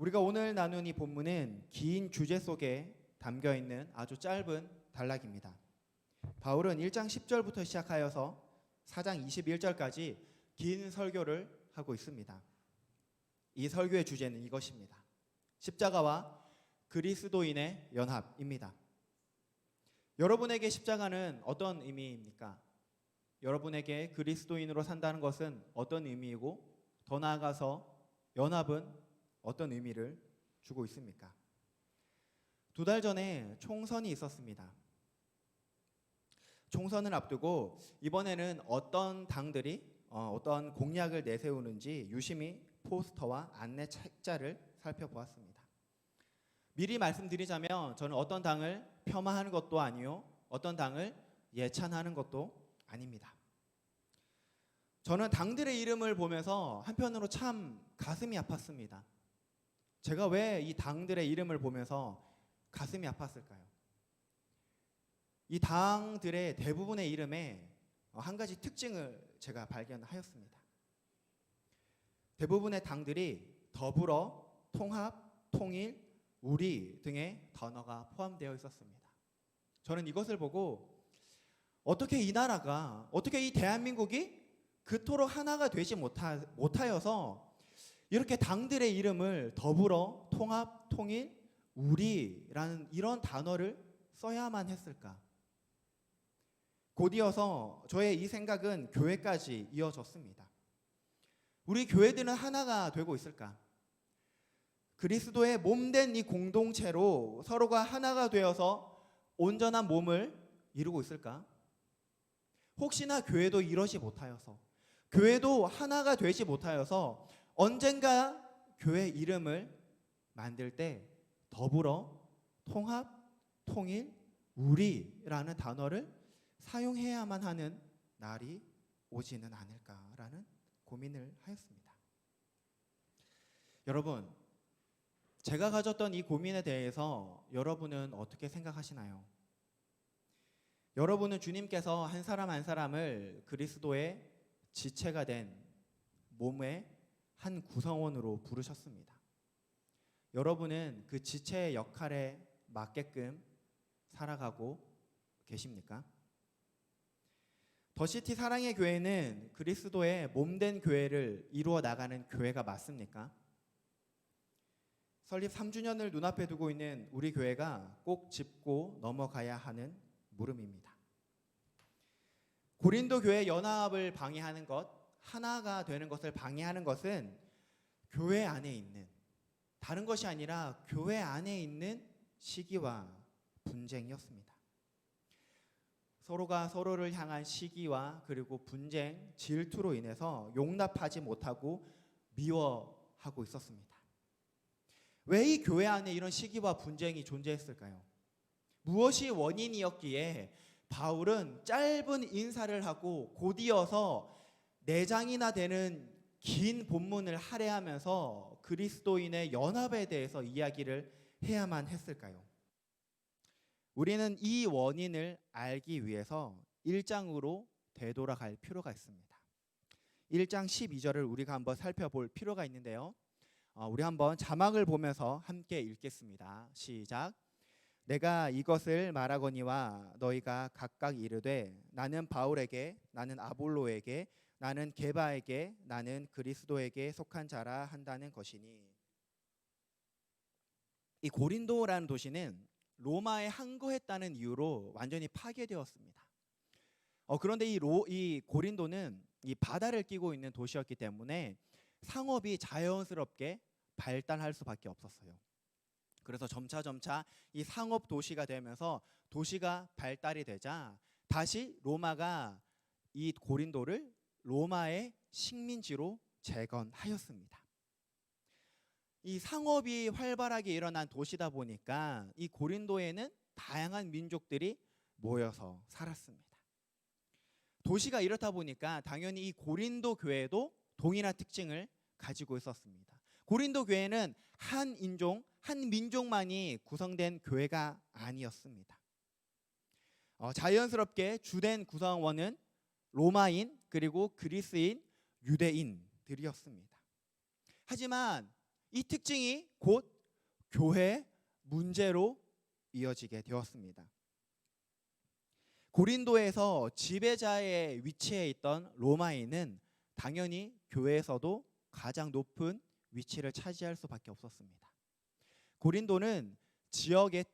우리가 오늘 나눈 이 본문은 긴 주제 속에 담겨 있는 아주 짧은 단락입니다. 바울은 1장 10절부터 시작하여서 4장 21절까지 긴 설교를 하고 있습니다. 이 설교의 주제는 이것입니다. 십자가와 그리스도인의 연합입니다. 여러분에게 십자가는 어떤 의미입니까? 여러분에게 그리스도인으로 산다는 것은 어떤 의미이고, 더 나아가서 연합은 어떤 의미를 주고 있습니까? 2달 전에 총선이 있었습니다. 총선을 앞두고 이번에는 어떤 당들이 어떤 공약을 내세우는지 유심히 포스터와 안내 책자를 살펴보았습니다. 미리 말씀드리자면 저는 어떤 당을 폄하하는 것도 아니요, 어떤 당을 예찬하는 것도 아닙니다. 저는 당들의 이름을 보면서 한편으로 참 가슴이 아팠습니다. 제가 왜 이 당들의 이름을 보면서 가슴이 아팠을까요? 이 당들의 대부분의 이름에 한 가지 특징을 제가 발견하였습니다. 대부분의 당들이 더불어, 통합, 통일, 우리 등의 단어가 포함되어 있었습니다. 저는 이것을 보고 어떻게 이 나라가, 어떻게 이 대한민국이 그토록 하나가 되지 못하여서 이렇게 당들의 이름을 더불어, 통합, 통일, 우리라는 이런 단어를 써야만 했을까? 곧이어서 저의 이 생각은 교회까지 이어졌습니다. 우리 교회들은 하나가 되고 있을까? 그리스도의 몸된 이 공동체로 서로가 하나가 되어서 온전한 몸을 이루고 있을까? 혹시나 교회도 이러지 못하여서, 교회도 하나가 되지 못하여서 언젠가 교회 이름을 만들 때 더불어, 통합, 통일, 우리라는 단어를 사용해야만 하는 날이 오지는 않을까라는 고민을 하였습니다. 여러분, 제가 가졌던 이 고민에 대해서 여러분은 어떻게 생각하시나요? 여러분은 주님께서 한 사람 한 사람을 그리스도의 지체가 된 몸의 한 구성원으로 부르셨습니다. 여러분은 그 지체의 역할에 맞게끔 살아가고 계십니까? 더시티 사랑의 교회는 그리스도의 몸된 교회를 이루어 나가는 교회가 맞습니까? 설립 3주년을 눈앞에 두고 있는 우리 교회가 꼭 짚고 넘어가야 하는 물음입니다. 고린도 교회 연합을 방해하는 것, 하나가 되는 것을 방해하는 것은 교회 안에 있는, 다른 것이 아니라 교회 안에 있는 시기와 분쟁이었습니다. 서로가 서로를 향한 시기와 그리고 분쟁, 질투로 인해서 용납하지 못하고 미워하고 있었습니다. 왜 이 교회 안에 이런 시기와 분쟁이 존재했을까요? 무엇이 원인이었기에 바울은 짧은 인사를 하고 곧이어서 4장이나 되는 긴 본문을 할애하면서 그리스도인의 연합에 대해서 이야기를 해야만 했을까요? 우리는 이 원인을 알기 위해서 1장으로 되돌아갈 필요가 있습니다. 1장 12절을 우리가 한번 살펴볼 필요가 있는데요. 우리 한번 자막을 보면서 함께 읽겠습니다. 시작. 내가 이것을 말하거니와 너희가 각각 이르되 나는 바울에게, 나는 아볼로에게, 나는 게바에게, 나는 그리스도에게 속한 자라 한다는 것이니. 이 고린도라는 도시는 로마에 항거했다는 이유로 완전히 파괴되었습니다. 그런데 이 고린도는 이 바다를 끼고 있는 도시였기 때문에 상업이 자연스럽게 발달할 수밖에 없었어요. 그래서 점차 이 상업 도시가 되면서 도시가 발달이 되자 다시 로마가 이 고린도를 로마의 식민지로 재건하였습니다. 이 상업이 활발하게 일어난 도시다 보니까 이 고린도에는 다양한 민족들이 모여서 살았습니다. 도시가 이렇다 보니까 당연히 이 고린도 교회도 동일한 특징을 가지고 있었습니다. 고린도 교회는 한 인종, 한 민족만이 구성된 교회가 아니었습니다. 자연스럽게 주된 구성원은 로마인 그리고 그리스인, 유대인들이었습니다. 하지만 이 특징이 곧 교회 문제로 이어지게 되었습니다. 고린도에서 지배자의 위치에 있던 로마인은 당연히 교회에서도 가장 높은 위치를 차지할 수밖에 없었습니다. 고린도는 지역의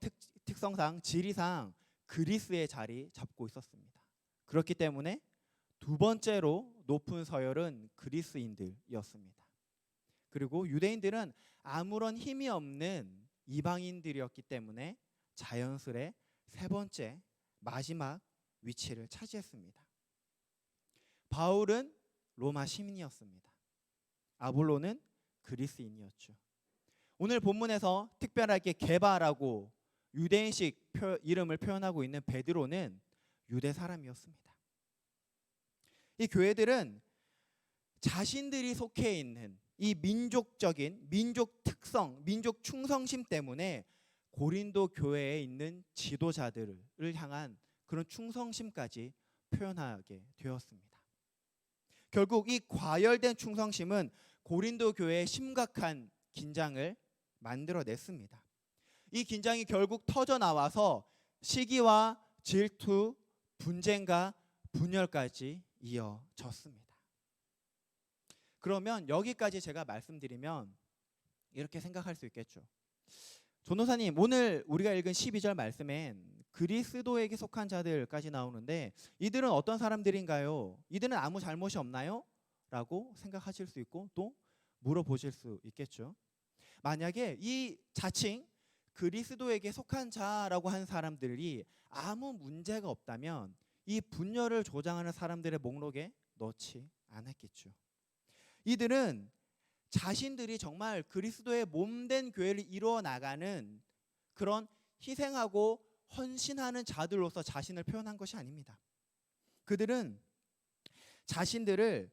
특성상 지리상 그리스의 자리 잡고 있었습니다. 그렇기 때문에 두 번째로 높은 서열은 그리스인들이었습니다. 그리고 유대인들은 아무런 힘이 없는 이방인들이었기 때문에 자연스레 세 번째 마지막 위치를 차지했습니다. 바울은 로마 시민이었습니다. 아볼로는 그리스인이었죠. 오늘 본문에서 특별하게 게바라고 유대인식 이름을 표현하고 있는 베드로는 유대 사람이었습니다. 이 교회들은 자신들이 속해 있는 이 민족적인 민족 특성, 민족 충성심 때문에 고린도 교회에 있는 지도자들을 향한 그런 충성심까지 표현하게 되었습니다. 결국 이 과열된 충성심은 고린도 교회의 심각한 긴장을 만들어냈습니다. 이 긴장이 결국 터져 나와서 시기와 질투, 분쟁과 분열까지 이어졌습니다. 그러면 여기까지 제가 말씀드리면 이렇게 생각할 수 있겠죠. 전도사님, 오늘 우리가 읽은 12절 말씀엔 그리스도에게 속한 자들까지 나오는데 이들은 어떤 사람들인가요? 이들은 아무 잘못이 없나요? 라고 생각하실 수 있고 또 물어보실 수 있겠죠. 만약에 이 자칭 그리스도에게 속한 자라고 한 사람들이 아무 문제가 없다면 이 분열을 조장하는 사람들의 목록에 넣지 않았겠죠. 이들은 자신들이 정말 그리스도의 몸된 교회를 이루어 나가는 그런 희생하고 헌신하는 자들로서 자신을 표현한 것이 아닙니다. 그들은 자신들을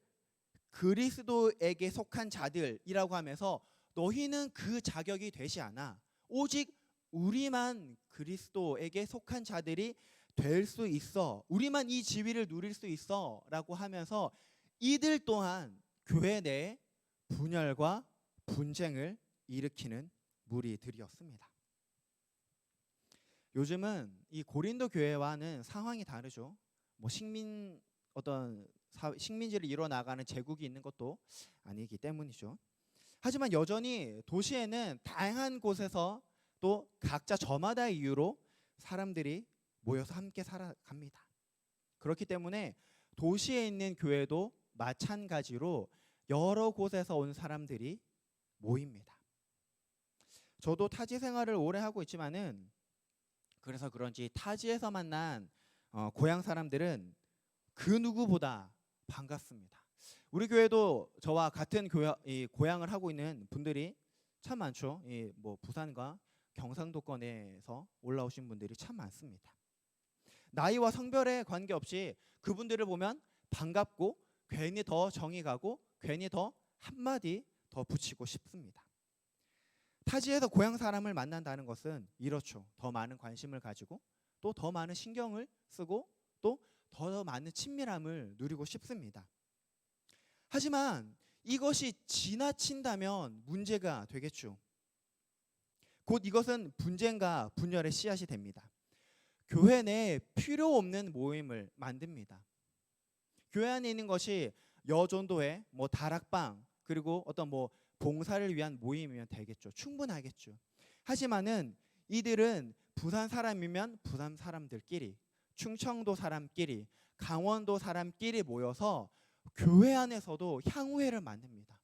그리스도에게 속한 자들이라고 하면서 너희는 그 자격이 되지 않아. 오직 우리만 그리스도에게 속한 자들이 될 수 있어. 우리만 이 지위를 누릴 수 있어. 라고 하면서 이들 또한 교회 내에 분열과 분쟁을 일으키는 무리들이었습니다. 요즘은 이 고린도 교회와는 상황이 다르죠. 뭐 식민지를 이뤄 나가는 제국이 있는 것도 아니기 때문이죠. 하지만 여전히 도시에는 다양한 곳에서 또 각자 저마다의 이유로 사람들이 모여서 함께 살아갑니다. 그렇기 때문에 도시에 있는 교회도 마찬가지로 여러 곳에서 온 사람들이 모입니다. 저도 타지 생활을 오래 하고 있지만은 그래서 그런지 타지에서 만난 고향 사람들은 그 누구보다 반갑습니다. 우리 교회도 저와 같은 고향을 하고 있는 분들이 참 많죠. 뭐 부산과 경상도권에서 올라오신 분들이 참 많습니다. 나이와 성별에 관계없이 그분들을 보면 반갑고 괜히 더 정이 가고 괜히 더 한마디 더 붙이고 싶습니다. 타지에서 고향 사람을 만난다는 것은 이렇죠. 더 많은 관심을 가지고 또 더 많은 신경을 쓰고 또 더 많은 친밀함을 누리고 싶습니다. 하지만 이것이 지나친다면 문제가 되겠죠. 곧 이것은 분쟁과 분열의 씨앗이 됩니다. 교회 내에 필요 없는 모임을 만듭니다. 교회 안에 있는 것이 여전도회, 뭐 다락방, 그리고 어떤 뭐 봉사를 위한 모임이면 되겠죠. 충분하겠죠. 하지만은 이들은 부산 사람이면 부산 사람들끼리, 충청도 사람끼리, 강원도 사람끼리 모여서 교회 안에서도 향후회를 만듭니다.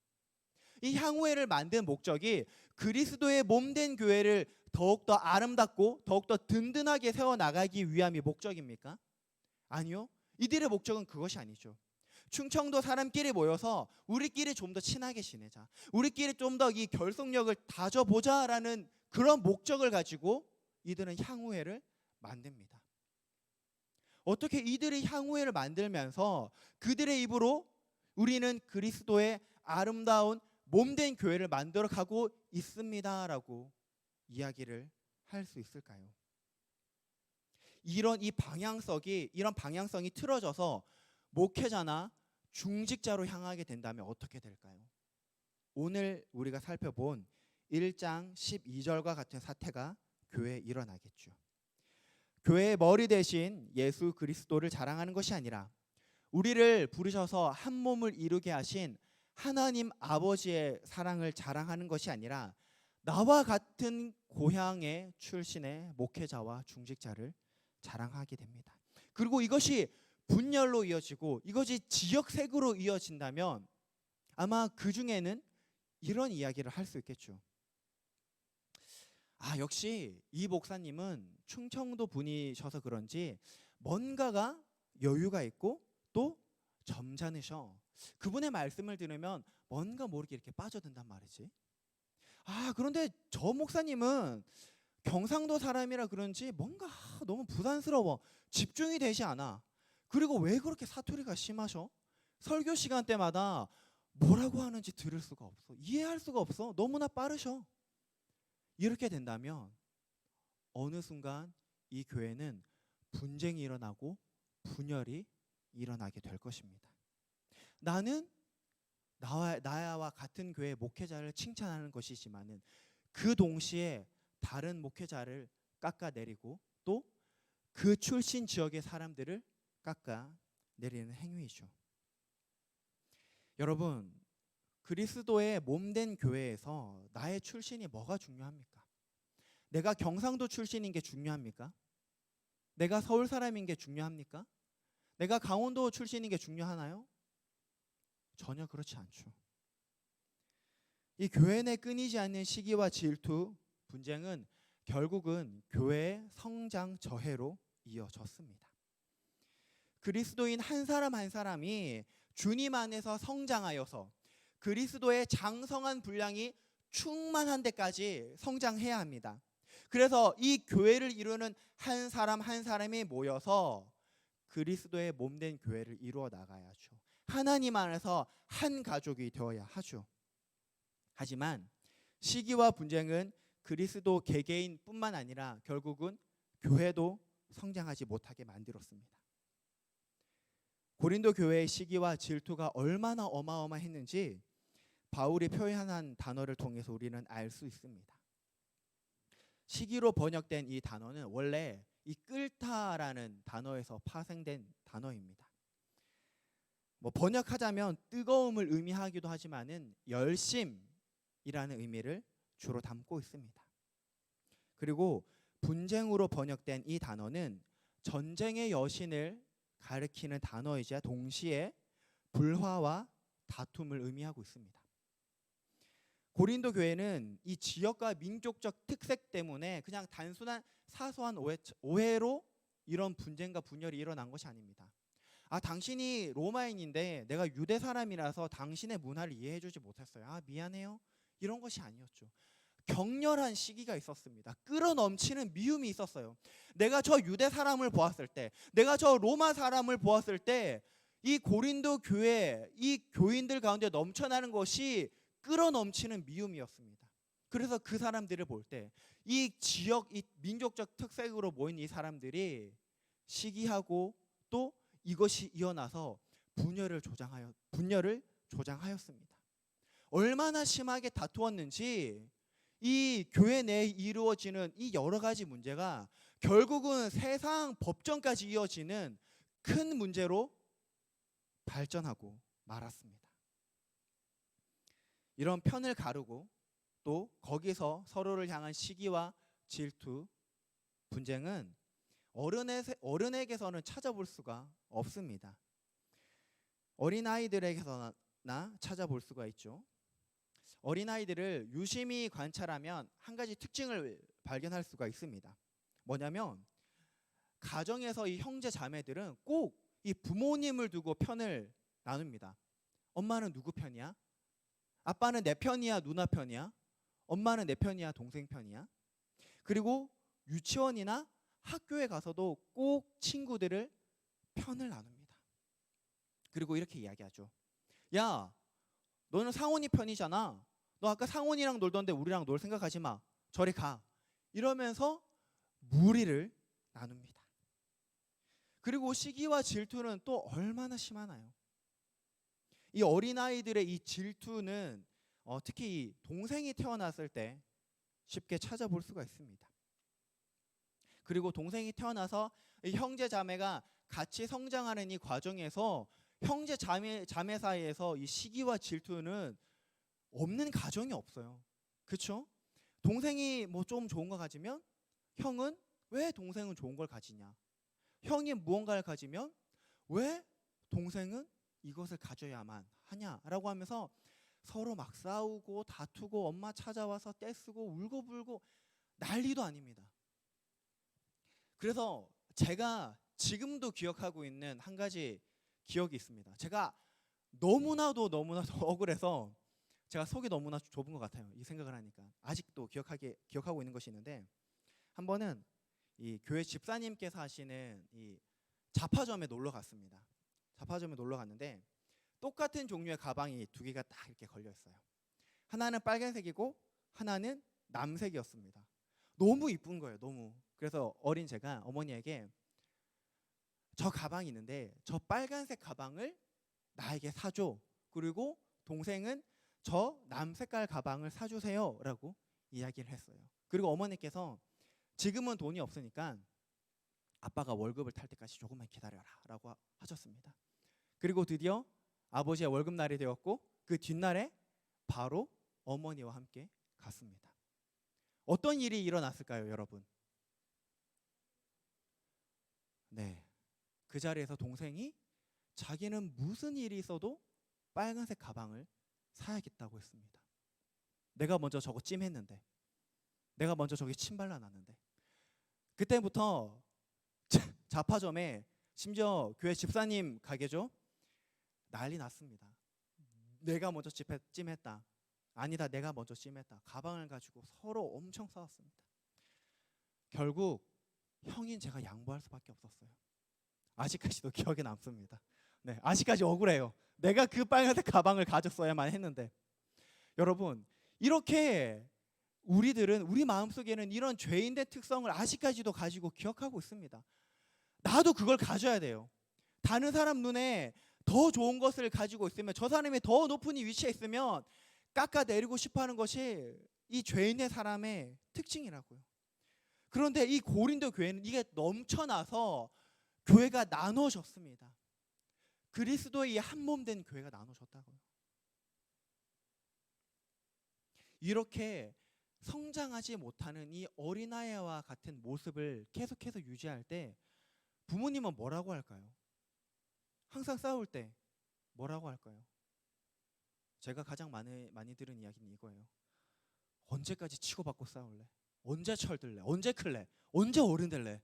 이 향후회를 만든 목적이 그리스도의 몸된 교회를 더욱더 아름답고 더욱더 든든하게 세워나가기 위함이 목적입니까? 아니요. 이들의 목적은 그것이 아니죠. 충청도 사람끼리 모여서 우리끼리 좀 더 친하게 지내자. 우리끼리 좀 더 이 결속력을 다져보자라는 그런 목적을 가지고 이들은 향후회를 만듭니다. 어떻게 이들이 향후회를 만들면서 그들의 입으로 우리는 그리스도의 아름다운 몸된 교회를 만들어가고 있습니다라고 이야기를 할 수 있을까요? 이런 방향성이 틀어져서 목회자나 중직자로 향하게 된다면 어떻게 될까요? 오늘 우리가 살펴본 1장 12절과 같은 사태가 교회에 일어나겠죠. 교회의 머리 대신 예수 그리스도를 자랑하는 것이 아니라 우리를 부르셔서 한 몸을 이루게 하신 하나님 아버지의 사랑을 자랑하는 것이 아니라 나와 같은 고향의 출신의 목회자와 중직자를 자랑하게 됩니다. 그리고 이것이 분열로 이어지고 이것이 지역색으로 이어진다면 아마 그 중에는 이런 이야기를 할 수 있겠죠. 역시 이 목사님은 충청도 분이셔서 그런지 뭔가가 여유가 있고 또 점잖으셔. 그분의 말씀을 들으면 뭔가 모르게 이렇게 빠져든단 말이지. 그런데 저 목사님은 경상도 사람이라 그런지 뭔가 너무 부담스러워. 집중이 되지 않아. 그리고 왜 그렇게 사투리가 심하셔? 설교 시간 때마다 뭐라고 하는지 들을 수가 없어. 이해할 수가 없어. 너무나 빠르셔. 이렇게 된다면 어느 순간 이 교회는 분쟁이 일어나고 분열이 일어나게 될 것입니다. 나는 나와 같은 교회 목회자를 칭찬하는 것이지만은 그 동시에 다른 목회자를 깎아내리고 또 그 출신 지역의 사람들을 깎아내리는 행위이죠. 여러분, 그리스도의 몸된 교회에서 나의 출신이 뭐가 중요합니까? 내가 경상도 출신인 게 중요합니까? 내가 서울 사람인 게 중요합니까? 내가 강원도 출신인 게 중요하나요? 전혀 그렇지 않죠. 이 교회 내 끊이지 않는 시기와 질투, 분쟁은 결국은 교회의 성장 저해로 이어졌습니다. 그리스도인 한 사람 한 사람이 주님 안에서 성장하여서 그리스도의 장성한 분량이 충만한 데까지 성장해야 합니다. 그래서 이 교회를 이루는 한 사람 한 사람이 모여서 그리스도의 몸된 교회를 이루어 나가야죠. 하나님 안에서 한 가족이 되어야 하죠. 하지만 시기와 분쟁은 그리스도 개개인뿐만 아니라 결국은 교회도 성장하지 못하게 만들었습니다. 고린도 교회의 시기와 질투가 얼마나 어마어마했는지 바울이 표현한 단어를 통해서 우리는 알 수 있습니다. 시기로 번역된 이 단어는 원래 이 끓다라는 단어에서 파생된 단어입니다. 번역하자면 뜨거움을 의미하기도 하지만은 열심이라는 의미를 주로 담고 있습니다. 그리고 분쟁으로 번역된 이 단어는 전쟁의 여신을 가리키는 단어이자 동시에 불화와 다툼을 의미하고 있습니다. 고린도 교회는 이 지역과 민족적 특색 때문에 그냥 단순한 사소한 오해로 이런 분쟁과 분열이 일어난 것이 아닙니다. 당신이 로마인인데 내가 유대 사람이라서 당신의 문화를 이해해주지 못했어요. 미안해요. 이런 것이 아니었죠. 격렬한 시기가 있었습니다. 끌어넘치는 미움이 있었어요. 내가 저 유대 사람을 보았을 때, 내가 저 로마 사람을 보았을 때 이 고린도 교회, 이 교인들 가운데 넘쳐나는 것이 끌어넘치는 미움이었습니다. 그래서 그 사람들을 볼 때 이 지역, 이 민족적 특색으로 모인 이 사람들이 시기하고 또 이것이 이어나서 분열을 조장하였습니다. 얼마나 심하게 다투었는지 이 교회 내에 이루어지는 이 여러 가지 문제가 결국은 세상 법정까지 이어지는 큰 문제로 발전하고 말았습니다. 이런 편을 가르고 또 거기서 서로를 향한 시기와 질투, 분쟁은 어른에게서는 찾아볼 수가 없습니다. 어린아이들에게서나 찾아볼 수가 있죠. 어린아이들을 유심히 관찰하면 한 가지 특징을 발견할 수가 있습니다. 뭐냐면 가정에서 이 형제 자매들은 꼭 이 부모님을 두고 편을 나눕니다. 엄마는 누구 편이야? 아빠는 내 편이야? 누나 편이야? 엄마는 내 편이야? 동생 편이야? 그리고 유치원이나 학교에 가서도 꼭 친구들을 편을 나눕니다. 그리고 이렇게 이야기하죠. 야, 너는 상원이 편이잖아. 너 아까 상원이랑 놀던데 우리랑 놀 생각하지 마. 저리 가. 이러면서 무리를 나눕니다. 그리고 시기와 질투는 또 얼마나 심하나요? 이 어린아이들의 이 질투는 특히 동생이 태어났을 때 쉽게 찾아볼 수가 있습니다. 그리고 동생이 태어나서 이 형제 자매가 같이 성장하는 이 과정에서 형제 자매 사이에서 이 시기와 질투는 없는 가정이 없어요. 그렇죠? 동생이 뭐 좀 좋은 거 가지면 형은 왜 동생은 좋은 걸 가지냐? 형이 무언가를 가지면 왜 동생은 이것을 가져야만 하냐라고 하면서 서로 막 싸우고 다투고 엄마 찾아와서 떼쓰고 울고불고 난리도 아닙니다. 그래서 제가 지금도 기억하고 있는 한 가지 기억이 있습니다. 제가 너무나도 억울해서 제가 속이 너무나 좁은 것 같아요. 이 생각을 하니까 아직도 기억하고 있는 것이 있는데, 한 번은 이 교회 집사님께서 하시는 이 자파점에 놀러 갔습니다. 자파점에 놀러 갔는데 똑같은 종류의 가방이 두 개가 딱 이렇게 걸려 있어요. 하나는 빨간색이고 하나는 남색이었습니다. 너무 이쁜 거예요. 너무. 그래서 어린 제가 어머니에게 저 가방이 있는데 저 빨간색 가방을 나에게 사줘. 그리고 동생은 저 남색깔 가방을 사주세요 라고 이야기를 했어요. 그리고 어머니께서 지금은 돈이 없으니까 아빠가 월급을 탈 때까지 조금만 기다려라 라고 하셨습니다. 그리고 드디어 아버지의 월급날이 되었고 그 뒷날에 바로 어머니와 함께 갔습니다. 어떤 일이 일어났을까요, 여러분? 네, 그 자리에서 동생이 자기는 무슨 일이 있어도 빨간색 가방을 사야겠다고 했습니다. 내가 먼저 저거 찜했는데, 내가 먼저 저기 침 발라놨는데. 그때부터 자파점에, 심지어 교회 집사님 가게죠, 난리 났습니다. 내가 먼저 찜했다. 아니다, 내가 먼저 찜했다. 가방을 가지고 서로 엄청 싸웠습니다. 결국 형인 제가 양보할 수밖에 없었어요. 아직까지도 기억에 남습니다. 네, 아직까지 억울해요. 내가 그 빨간색 가방을 가졌어야만 했는데. 여러분, 이렇게 우리들은 우리 마음속에는 이런 죄인의 특성을 아직까지도 가지고 기억하고 있습니다. 나도 그걸 가져야 돼요. 다른 사람 눈에 더 좋은 것을 가지고 있으면, 저 사람이 더 높은 위치에 있으면 깎아내리고 싶어하는 것이 이 죄인의 사람의 특징이라고요. 그런데 이 고린도 교회는 이게 넘쳐나서 교회가 나눠졌습니다. 그리스도의 한 몸 된 교회가 나눠졌다고요. 이렇게 성장하지 못하는 이 어린아이와 같은 모습을 계속해서 유지할 때 부모님은 뭐라고 할까요? 항상 싸울 때 뭐라고 할까요? 제가 가장 많이 들은 이야기는 이거예요. 언제까지 치고받고 싸울래? 언제 철들래? 언제 클래? 언제 어른 될래?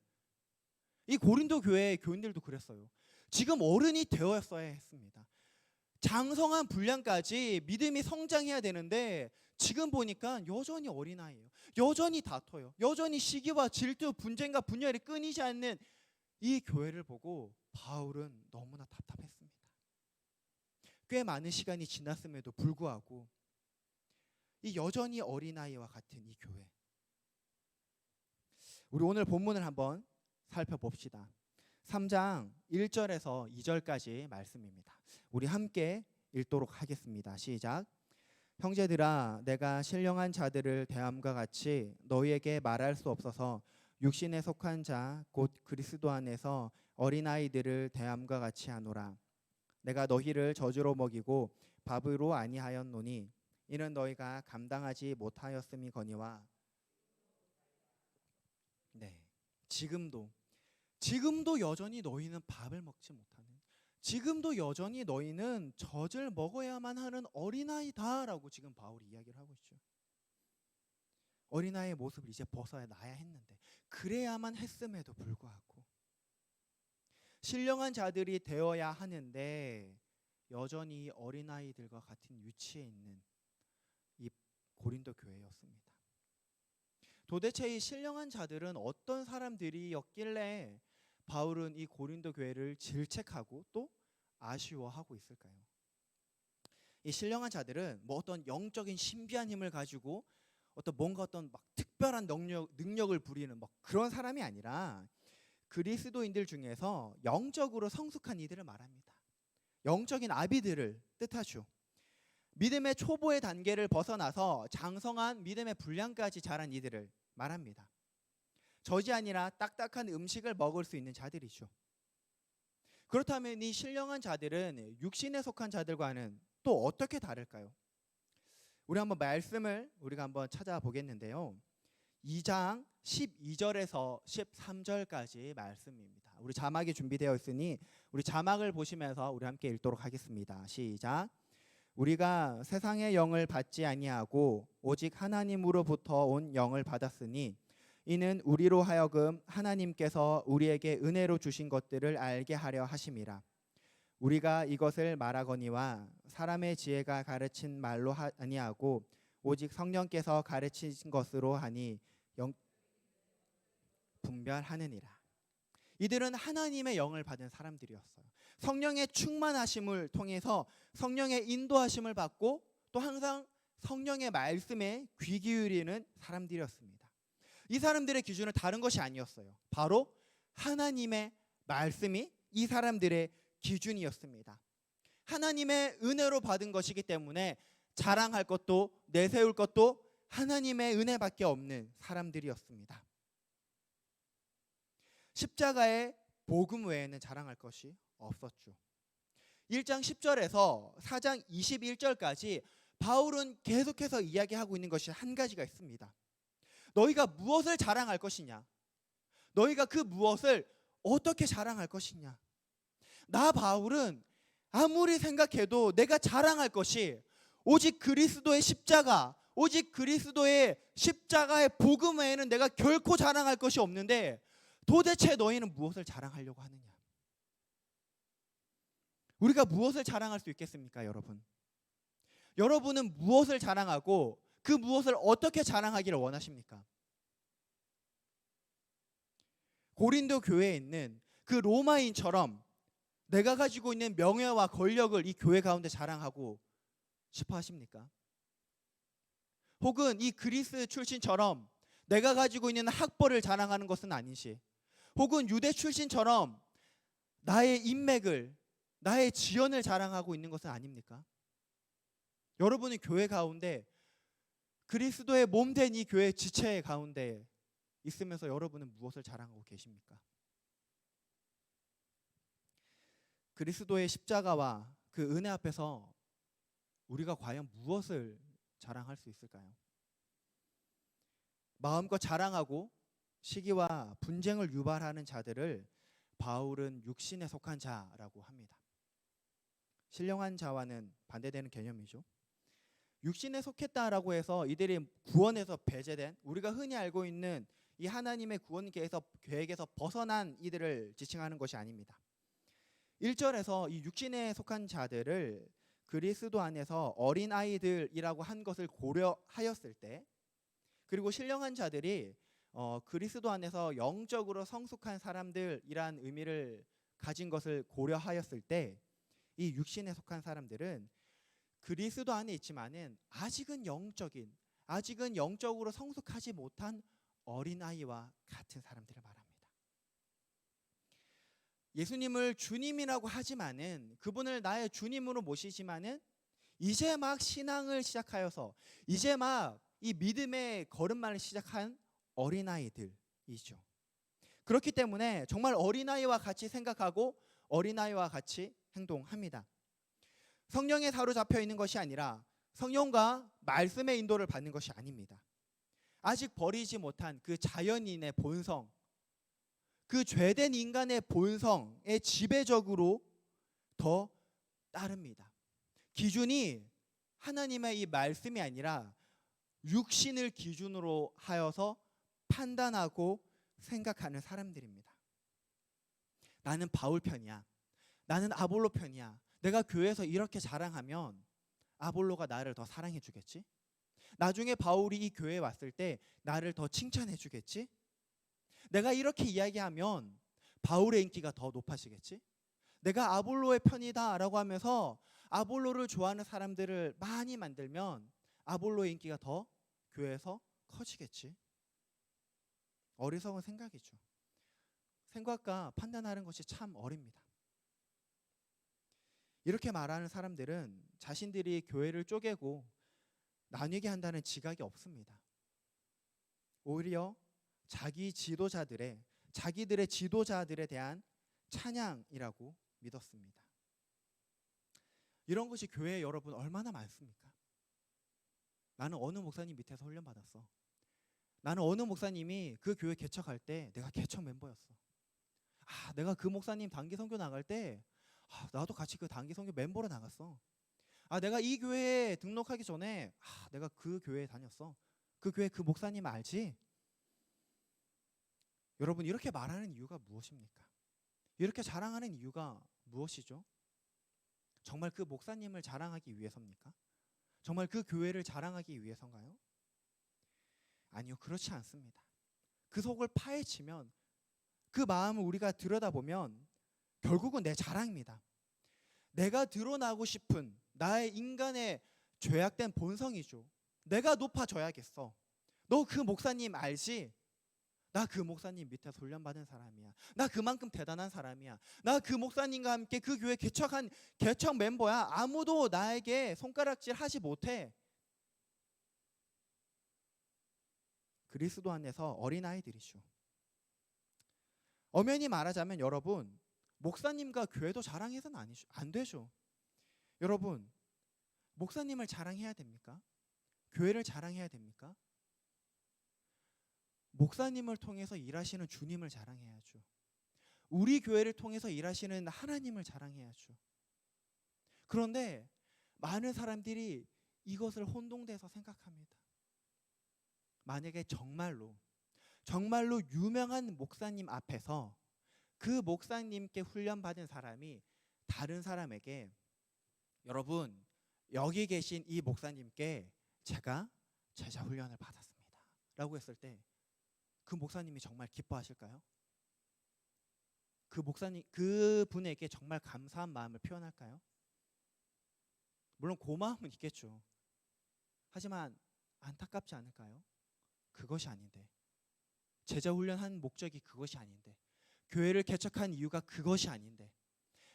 이 고린도 교회의 교인들도 그랬어요. 지금 어른이 되었어야 했습니다. 장성한 분량까지 믿음이 성장해야 되는데 지금 보니까 여전히 어린아이예요. 여전히 다퉈요. 여전히 시기와 질투, 분쟁과 분열이 끊이지 않는 이 교회를 보고 바울은 너무나 답답했습니다. 꽤 많은 시간이 지났음에도 불구하고 이 여전히 어린아이와 같은 이 교회. 우리 오늘 본문을 한번 살펴봅시다. 3장 1절에서 2절까지 말씀입니다. 우리 함께 읽도록 하겠습니다. 시작. 형제들아, 내가 신령한 자들을 대함과 같이 너희에게 말할 수 없어서 육신에 속한 자 곧 그리스도 안에서 어린아이들을 대함과 같이 하노라. 내가 너희를 저주로 먹이고 밥으로 아니하였노니 이는 너희가 감당하지 못하였음이거니와. 네, 지금도 여전히 너희는 밥을 먹지 못하는, 지금도 여전히 너희는 젖을 먹어야만 하는 어린아이다라고 지금 바울이 이야기를 하고 있죠. 어린아이의 모습을 이제 벗어야 나야 했는데, 그래야만 했음에도 불구하고 신령한 자들이 되어야 하는데 여전히 어린아이들과 같은 위치에 있는 이 고린도 교회였습니다. 도대체 이 신령한 자들은 어떤 사람들이었길래 바울은 이 고린도 교회를 질책하고 또 아쉬워하고 있을까요? 이 신령한 자들은 뭐 어떤 영적인 신비한 힘을 가지고 어떤 막 특별한 능력을 부리는 막 그런 사람이 아니라 그리스도인들 중에서 영적으로 성숙한 이들을 말합니다. 영적인 아비들을 뜻하죠. 믿음의 초보의 단계를 벗어나서 장성한 믿음의 분량까지 자란 이들을 말합니다. 젖이 아니라 딱딱한 음식을 먹을 수 있는 자들이죠. 그렇다면 이 신령한 자들은 육신에 속한 자들과는 또 어떻게 다를까요? 우리 한번 말씀을 우리가 한번 찾아보겠는데요. 2장 12절에서 13절까지 말씀입니다. 우리 자막이 준비되어 있으니 우리 자막을 보시면서 우리 함께 읽도록 하겠습니다. 시작. 우리가 세상의 영을 받지 아니하고 오직 하나님으로부터 온 영을 받았으니 이는 우리로 하여금 하나님께서 우리에게 은혜로 주신 것들을 알게 하려 하심이라. 우리가 이것을 말하거니와 사람의 지혜가 가르친 말로 아니하고 오직 성령께서 가르치신 것으로 하니 분별하느니라. 이들은 하나님의 영을 받은 사람들이었어요. 성령의 충만하심을 통해서 성령의 인도하심을 받고 또 항상 성령의 말씀에 귀 기울이는 사람들이었습니다. 이 사람들의 기준은 다른 것이 아니었어요. 바로 하나님의 말씀이 이 사람들의 기준이었습니다. 하나님의 은혜로 받은 것이기 때문에 자랑할 것도 내세울 것도 하나님의 은혜밖에 없는 사람들이었습니다. 십자가의 복음 외에는 자랑할 것이 없었죠. 1장 10절에서 4장 21절까지 바울은 계속해서 이야기하고 있는 것이 한 가지가 있습니다. 너희가 무엇을 자랑할 것이냐? 너희가 그 무엇을 어떻게 자랑할 것이냐? 나 바울은 아무리 생각해도 내가 자랑할 것이 오직 그리스도의 십자가, 오직 그리스도의 십자가의 복음 외에는 내가 결코 자랑할 것이 없는데 도대체 너희는 무엇을 자랑하려고 하느냐? 우리가 무엇을 자랑할 수 있겠습니까, 여러분? 여러분은 무엇을 자랑하고 그 무엇을 어떻게 자랑하기를 원하십니까? 고린도 교회에 있는 그 로마인처럼 내가 가지고 있는 명예와 권력을 이 교회 가운데 자랑하고 싶어 하십니까? 혹은 이 그리스 출신처럼 내가 가지고 있는 학벌을 자랑하는 것은 아니시, 혹은 유대 출신처럼 나의 인맥을, 나의 지연을 자랑하고 있는 것은 아닙니까? 여러분이 교회 가운데 그리스도의 몸된 이 교회 지체 가운데 있으면서 여러분은 무엇을 자랑하고 계십니까? 그리스도의 십자가와 그 은혜 앞에서 우리가 과연 무엇을 자랑할 수 있을까요? 마음껏 자랑하고 시기와 분쟁을 유발하는 자들을 바울은 육신에 속한 자라고 합니다. 신령한 자와는 반대되는 개념이죠. 육신에 속했다라고 해서 이들이 구원에서 배제된, 우리가 흔히 알고 있는 이 하나님의 구원 계획에서 벗어난 이들을 지칭하는 것이 아닙니다. 1절에서 이 육신에 속한 자들을 그리스도 안에서 어린아이들이라고 한 것을 고려하였을 때, 그리고 신령한 자들이 그리스도 안에서 영적으로 성숙한 사람들이란 의미를 가진 것을 고려하였을 때, 이 육신에 속한 사람들은 그리스도 안에 있지만은 아직은 영적으로 성숙하지 못한 어린아이와 같은 사람들을 말합니다. 예수님을 주님이라고 하지만은, 그분을 나의 주님으로 모시지만은 이제 막 신앙을 시작하여서 이제 막 이 믿음의 걸음마를 시작한 어린아이들이죠. 그렇기 때문에 정말 어린아이와 같이 생각하고 어린아이와 같이 행동합니다. 성령에 사로잡혀 있는 것이 아니라 성령과 말씀의 인도를 받는 것이 아닙니다. 아직 버리지 못한 그 자연인의 본성, 그 죄된 인간의 본성에 지배적으로 더 따릅니다. 기준이 하나님의 이 말씀이 아니라 육신을 기준으로 하여서 판단하고 생각하는 사람들입니다. 나는 바울 편이야, 나는 아볼로 편이야, 내가 교회에서 이렇게 자랑하면 아볼로가 나를 더 사랑해 주겠지? 나중에 바울이 이 교회에 왔을 때 나를 더 칭찬해 주겠지? 내가 이렇게 이야기하면 바울의 인기가 더 높아지겠지? 내가 아볼로의 편이다 라고 하면서 아볼로를 좋아하는 사람들을 많이 만들면 아볼로의 인기가 더 교회에서 커지겠지? 어리석은 생각이죠. 생각과 판단하는 것이 참 어립니다. 이렇게 말하는 사람들은 자신들이 교회를 쪼개고 나뉘게 한다는 지각이 없습니다. 오히려 자기들의 지도자들에 대한 찬양이라고 믿었습니다. 이런 것이 교회에 여러분 얼마나 많습니까? 나는 어느 목사님 밑에서 훈련받았어. 나는 어느 목사님이 그 교회 개척할 때 내가 개척 멤버였어. 내가 그 목사님 단기 선교 나갈 때 나도 같이 그 단기 선교 멤버로 나갔어. 내가 이 교회에 등록하기 전에 내가 그 교회에 다녔어. 그 교회 그 목사님 알지? 여러분, 이렇게 말하는 이유가 무엇입니까? 이렇게 자랑하는 이유가 무엇이죠? 정말 그 목사님을 자랑하기 위해서입니까? 정말 그 교회를 자랑하기 위해서인가요? 아니요, 그렇지 않습니다. 그 속을 파헤치면, 그 마음을 우리가 들여다보면 결국은 내 자랑입니다. 내가 드러나고 싶은 나의 인간의 죄악된 본성이죠. 내가 높아져야겠어. 너 그 목사님 알지? 나 그 목사님 밑에서 훈련받은 사람이야. 나 그만큼 대단한 사람이야. 나 그 목사님과 함께 그 교회 개척한 개척 멤버야. 아무도 나에게 손가락질 하지 못해. 그리스도 안에서 어린아이들이죠. 엄연히 말하자면 여러분, 목사님과 교회도 자랑해서는 안 되죠. 여러분, 목사님을 자랑해야 됩니까? 교회를 자랑해야 됩니까? 목사님을 통해서 일하시는 주님을 자랑해야죠. 우리 교회를 통해서 일하시는 하나님을 자랑해야죠. 그런데 많은 사람들이 이것을 혼동돼서 생각합니다. 만약에 정말로 유명한 목사님 앞에서 그 목사님께 훈련받은 사람이 다른 사람에게 여러분, 여기 계신 이 목사님께 제가 제자 훈련을 받았습니다 라고 했을 때 그 목사님이 정말 기뻐하실까요? 그 분에게 정말 감사한 마음을 표현할까요? 물론 고마움은 있겠죠. 하지만 안타깝지 않을까요? 그것이 아닌데, 제자 훈련한 목적이 그것이 아닌데, 교회를 개척한 이유가 그것이 아닌데,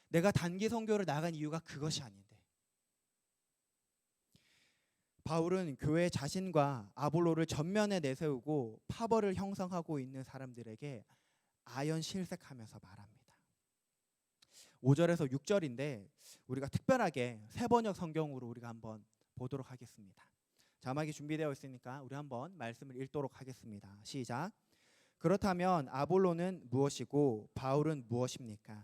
내가 단기 선교를 나간 이유가 그것이 아닌데, 바울은 교회 자신과 아볼로를 전면에 내세우고 파벌을 형성하고 있는 사람들에게 아연실색하면서 말합니다. 5절에서 6절인데 우리가 특별하게 세번역 성경으로 우리가 한번 보도록 하겠습니다. 자막이 준비되어 있으니까 우리 한번 말씀을 읽도록 하겠습니다. 시작. 그렇다면 아볼로는 무엇이고 바울은 무엇입니까?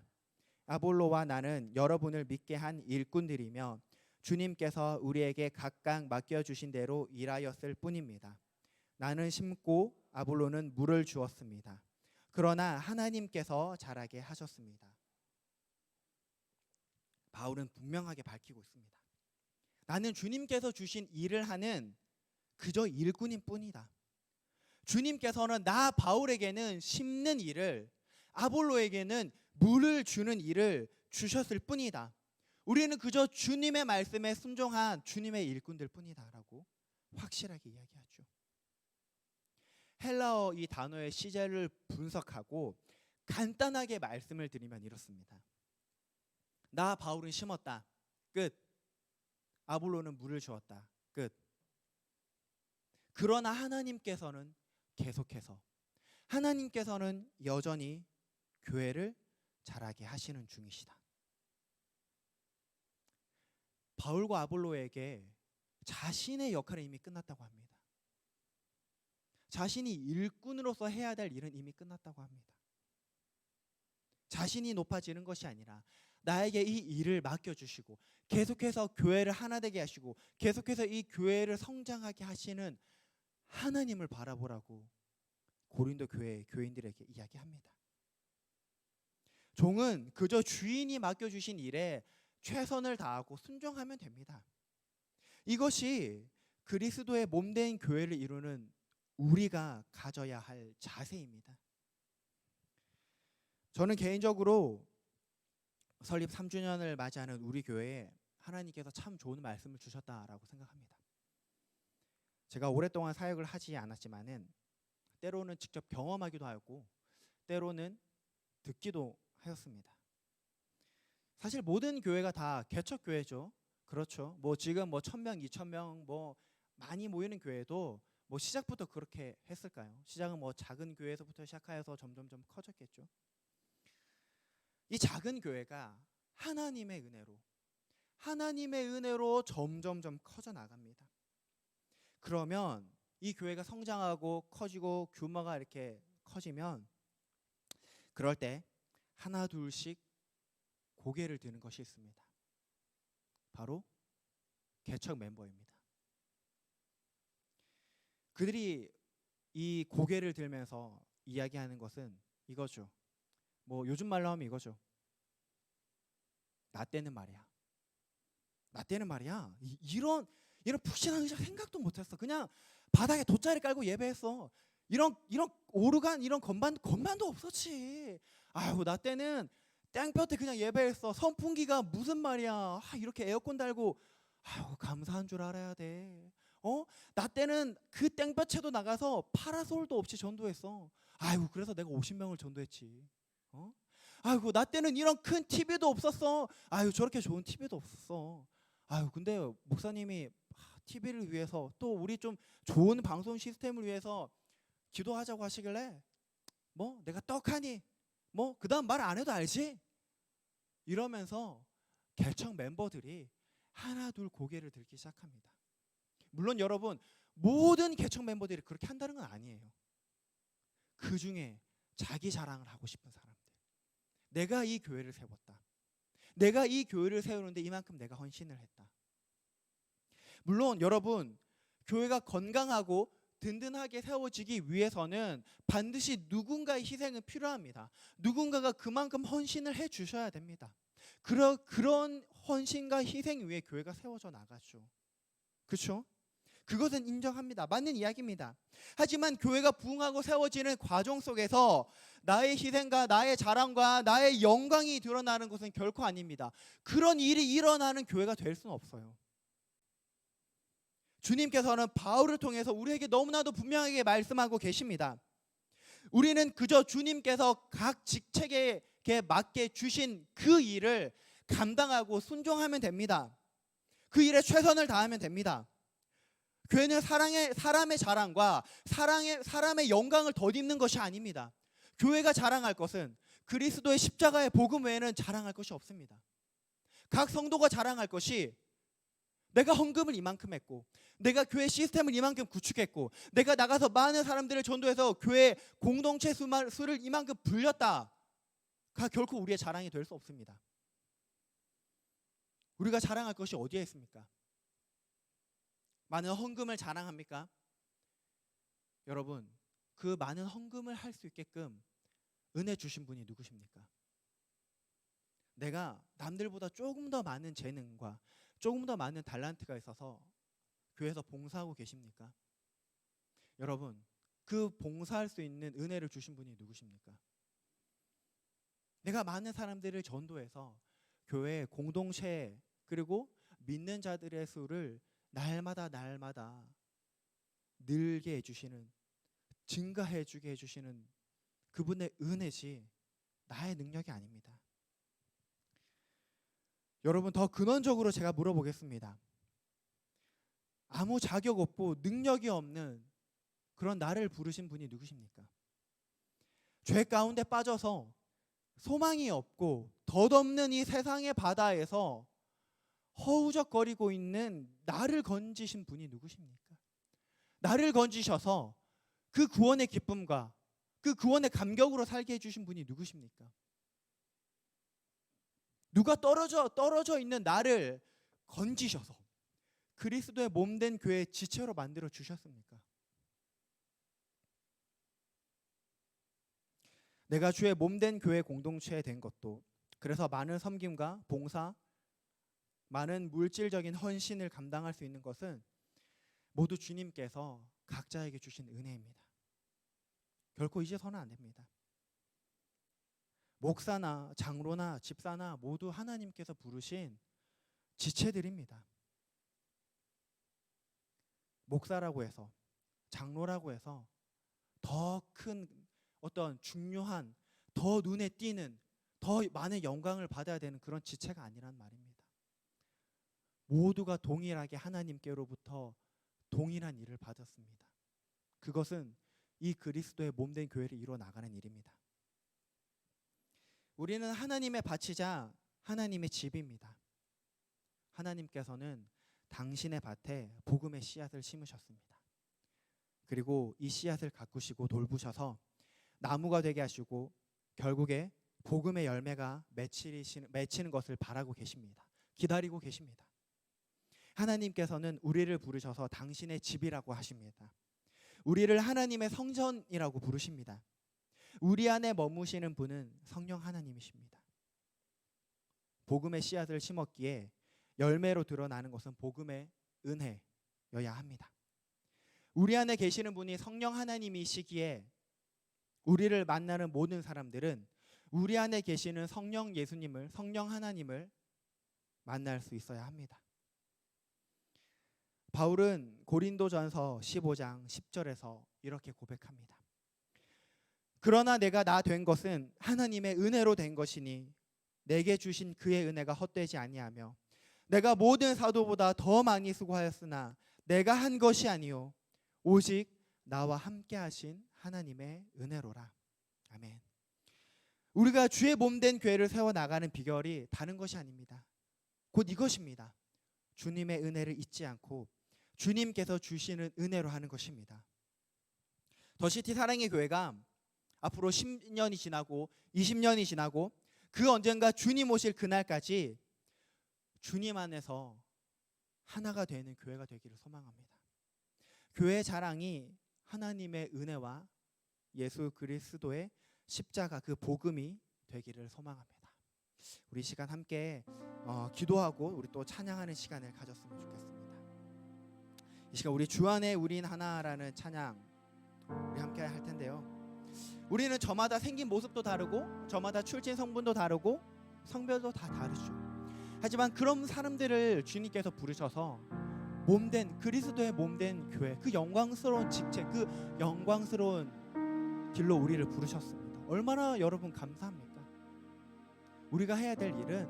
아볼로와 나는 여러분을 믿게 한 일꾼들이며 주님께서 우리에게 각각 맡겨주신 대로 일하였을 뿐입니다. 나는 심고 아볼로는 물을 주었습니다. 그러나 하나님께서 자라게 하셨습니다. 바울은 분명하게 밝히고 있습니다. 나는 주님께서 주신 일을 하는 그저 일꾼인 뿐이다. 주님께서는 나 바울에게는 심는 일을, 아볼로에게는 물을 주는 일을 주셨을 뿐이다. 우리는 그저 주님의 말씀에 순종한 주님의 일꾼들 뿐이다라고 확실하게 이야기하죠. 헬라어 이 단어의 시제를 분석하고 간단하게 말씀을 드리면 이렇습니다. 나 바울은 심었다. 끝. 아볼로는 물을 주었다. 끝. 그러나 하나님께서는 계속해서, 하나님께서는 여전히 교회를 자라게 하시는 중이시다. 바울과 아볼로에게 자신의 역할은 이미 끝났다고 합니다. 자신이 일꾼으로서 해야 될 일은 이미 끝났다고 합니다. 자신이 높아지는 것이 아니라 나에게 이 일을 맡겨주시고 계속해서 교회를 하나 되게 하시고 계속해서 이 교회를 성장하게 하시는 하나님을 바라보라고 고린도 교회 교인들에게 이야기합니다. 종은 그저 주인이 맡겨주신 일에 최선을 다하고 순종하면 됩니다. 이것이 그리스도의 몸된 교회를 이루는 우리가 가져야 할 자세입니다. 저는 개인적으로 설립 3주년을 맞이하는 우리 교회에 하나님께서 참 좋은 말씀을 주셨다라고 생각합니다. 제가 오랫동안 사역을 하지 않았지만은 때로는 직접 경험하기도 하고 때로는 듣기도 하였습니다. 사실 모든 교회가 다 개척 교회죠. 그렇죠. 뭐 지금 뭐 1,000명, 2,000명 뭐 많이 모이는 교회도 뭐 시작부터 그렇게 했을까요? 시작은 뭐 작은 교회에서부터 시작하여서 점점점 커졌겠죠. 이 작은 교회가 하나님의 은혜로 점점점 커져 나갑니다. 그러면 이 교회가 성장하고 커지고 규모가 이렇게 커지면 그럴 때 하나 둘씩 고개를 드는 것이 있습니다. 바로 개척 멤버입니다. 그들이 이 고개를 들면서 이야기하는 것은 이거죠. 뭐 요즘 말로 하면 이거죠. 나 때는 말이야. 이런 푹신한 의자 생각도 못했어. 그냥 바닥에 돗자리 깔고 예배했어. 이런 오르간 이런 건반도 없었지. 아유 나 때는 땡볕에 그냥 예배했어. 선풍기가 무슨 말이야. 이렇게 에어컨 달고 아유 감사한 줄 알아야 돼. 나 때는 그 땡볕에도 나가서 파라솔도 없이 전도했어. 아유 그래서 내가 50명을 전도했지. 아이고 나 때는 이런 큰 TV도 없었어. 아유 저렇게 좋은 TV도 없었어. 아유 근데 목사님이 TV를 위해서 또 우리 좀 좋은 방송 시스템을 위해서 기도하자고 하시길래 뭐 내가 떡하니 뭐 그다음 말 안 해도 알지? 이러면서 개척 멤버들이 하나 둘 고개를 들기 시작합니다. 물론 여러분 모든 개척 멤버들이 그렇게 한다는 건 아니에요. 그 중에 자기 자랑을 하고 싶은 사람들. 내가 이 교회를 세웠다. 내가 이 교회를 세우는데 이만큼 내가 헌신을 했다. 물론 여러분 교회가 건강하고 든든하게 세워지기 위해서는 반드시 누군가의 희생은 필요합니다. 누군가가 그만큼 헌신을 해 주셔야 됩니다. 그런 헌신과 희생 위에 교회가 세워져 나가죠. 그렇죠? 그것은 인정합니다. 맞는 이야기입니다. 하지만 교회가 부흥하고 세워지는 과정 속에서 나의 희생과 나의 자랑과 나의 영광이 드러나는 것은 결코 아닙니다. 그런 일이 일어나는 교회가 될 수는 없어요. 주님께서는 바울을 통해서 우리에게 너무나도 분명하게 말씀하고 계십니다. 우리는 그저 주님께서 각 직책에 맞게 주신 그 일을 감당하고 순종하면 됩니다. 그 일에 최선을 다하면 됩니다. 교회는 사람의 자랑과 사람의 영광을 덧입는 것이 아닙니다. 교회가 자랑할 것은 그리스도의 십자가의 복음 외에는 자랑할 것이 없습니다. 각 성도가 자랑할 것이 내가 헌금을 이만큼 했고 내가 교회 시스템을 이만큼 구축했고 내가 나가서 많은 사람들을 전도해서 교회 공동체 수를 이만큼 불렸다가 결코 우리의 자랑이 될 수 없습니다. 우리가 자랑할 것이 어디에 있습니까? 많은 헌금을 자랑합니까? 여러분 그 많은 헌금을 할 수 있게끔 은혜 주신 분이 누구십니까? 내가 남들보다 조금 더 많은 재능과 조금 더 많은 달란트가 있어서 교회에서 봉사하고 계십니까? 여러분 그 봉사할 수 있는 은혜를 주신 분이 누구십니까? 내가 많은 사람들을 전도해서 교회 공동체 그리고 믿는 자들의 수를 날마다 늘게 해주시는 증가해주게 해주시는 그분의 은혜지 나의 능력이 아닙니다. 여러분 더 근원적으로 제가 물어보겠습니다. 아무 자격 없고 능력이 없는 그런 나를 부르신 분이 누구십니까? 죄 가운데 빠져서 소망이 없고 덧없는 이 세상의 바다에서 허우적거리고 있는 나를 건지신 분이 누구십니까? 나를 건지셔서 그 구원의 기쁨과 그 구원의 감격으로 살게 해주신 분이 누구십니까? 누가 떨어져 있는 나를 건지셔서 그리스도의 몸된 교회의 지체로 만들어 주셨습니까? 내가 주의 몸된 교회 공동체에 된 것도 그래서 많은 섬김과 봉사 많은 물질적인 헌신을 감당할 수 있는 것은 모두 주님께서 각자에게 주신 은혜입니다. 결코 잊어서는 안 됩니다. 목사나 장로나 집사나 모두 하나님께서 부르신 지체들입니다. 목사라고 해서 장로라고 해서 더 큰 어떤 중요한 더 눈에 띄는 더 많은 영광을 받아야 되는 그런 지체가 아니란 말입니다. 모두가 동일하게 하나님께로부터 동일한 일을 받았습니다. 그것은 이 그리스도의 몸된 교회를 이루어 나가는 일입니다. 우리는 하나님의 밭이자 하나님의 집입니다. 하나님께서는 당신의 밭에 복음의 씨앗을 심으셨습니다. 그리고 이 씨앗을 가꾸시고 돌보셔서 나무가 되게 하시고 결국에 복음의 열매가 맺히는 것을 바라고 계십니다. 기다리고 계십니다. 하나님께서는 우리를 부르셔서 당신의 집이라고 하십니다. 우리를 하나님의 성전이라고 부르십니다. 우리 안에 머무시는 분은 성령 하나님이십니다. 복음의 씨앗을 심었기에 열매로 드러나는 것은 복음의 은혜여야 합니다. 우리 안에 계시는 분이 성령 하나님이시기에 우리를 만나는 모든 사람들은 우리 안에 계시는 성령 예수님을, 성령 하나님을 만날 수 있어야 합니다. 바울은 고린도전서 15장 10절에서 이렇게 고백합니다. 그러나 내가 나 된 것은 하나님의 은혜로 된 것이니 내게 주신 그의 은혜가 헛되지 아니하며 내가 모든 사도보다 더 많이 수고하였으나 내가 한 것이 아니요 오직 나와 함께 하신 하나님의 은혜로라. 아멘. 우리가 주의 몸된 교회를 세워나가는 비결이 다른 것이 아닙니다. 곧 이것입니다. 주님의 은혜를 잊지 않고 주님께서 주시는 은혜로 하는 것입니다. 더시티 사랑의 교회가 앞으로 10년이 지나고 20년이 지나고 그 언젠가 주님 오실 그날까지 주님 안에서 하나가 되는 교회가 되기를 소망합니다. 교회의 자랑이 하나님의 은혜와 예수 그리스도의 십자가 그 복음이 되기를 소망합니다. 우리 시간 함께 기도하고 우리 또 찬양하는 시간을 가졌으면 좋겠습니다. 이 시간 우리 주 안에 우린 하나라는 찬양 우리 함께 할 텐데요. 우리는 저마다 생긴 모습도 다르고 저마다 출신 성분도 다르고 성별도 다 다르죠. 하지만 그런 사람들을 주님께서 부르셔서 몸된 그리스도의 몸된 교회, 그 영광스러운 직책, 그 영광스러운 길로 우리를 부르셨습니다. 얼마나 여러분 감사합니까? 우리가 해야 될 일은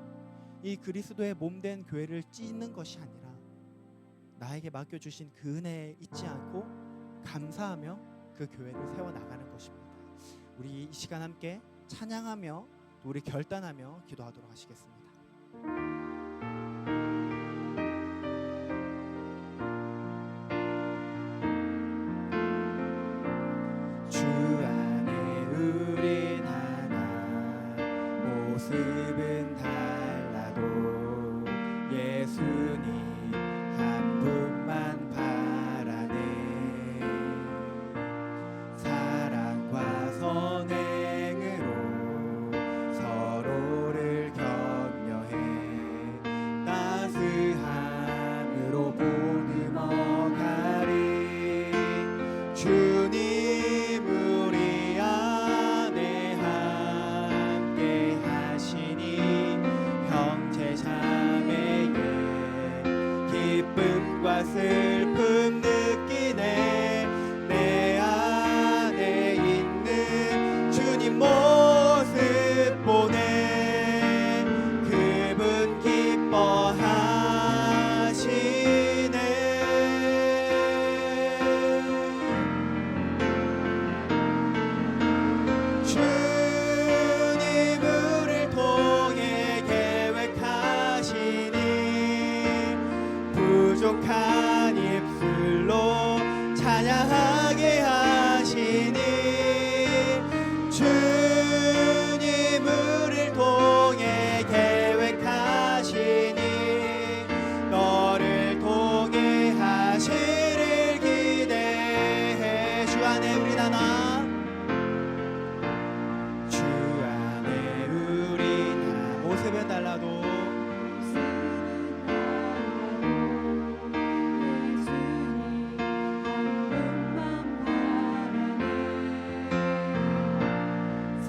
이 그리스도의 몸된 교회를 찢는 것이 아니라 나에게 맡겨주신 그 은혜에 잊지 않고 감사하며 그 교회를 세워나가는 것입니다. 우리 이 시간 함께 찬양하며 또 우리 결단하며 기도하도록 하시겠습니다. 주 안에 우린 하나 모습은 달라도 예수님 한 분만 바라네. 사랑과 선행으로 서로를 격려해 따스함으로 보듬어가리. 주님 우리 안에 함께 하시니 형제 자매의 기쁨과 슬픔 느끼네. 내 안에 있는 주님 모습 보네. 그분 기뻐하시네. 주님 우리를 통해 계획하시니 부족한 입술로 찬양하게 하시니. 주님 우리를 통해 계획하시니 너를 통해 하시를 기대해. 주 안에 우리 하나 주 안에 우리 하나 모습은 달라도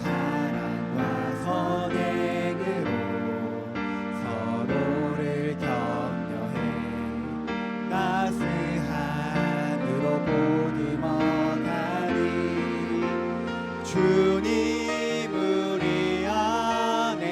사랑과 선행으로 서로를 격려해 따스함으로 보듬어가리. 주님 우리 안에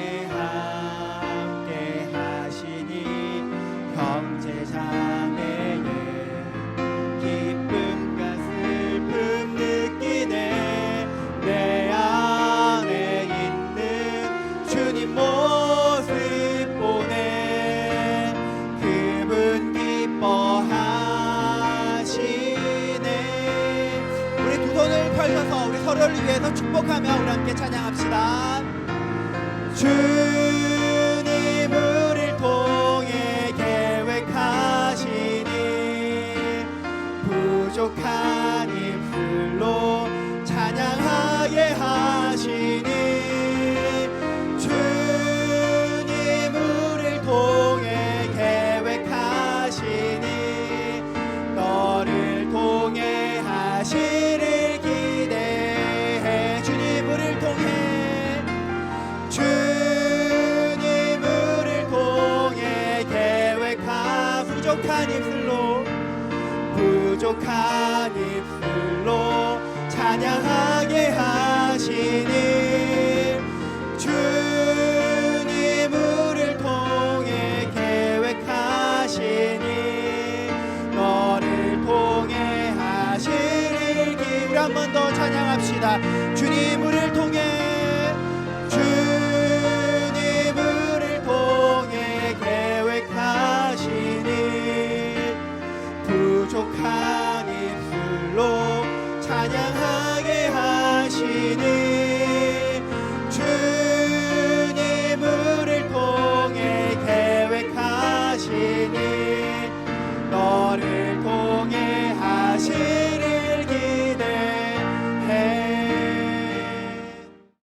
부족하니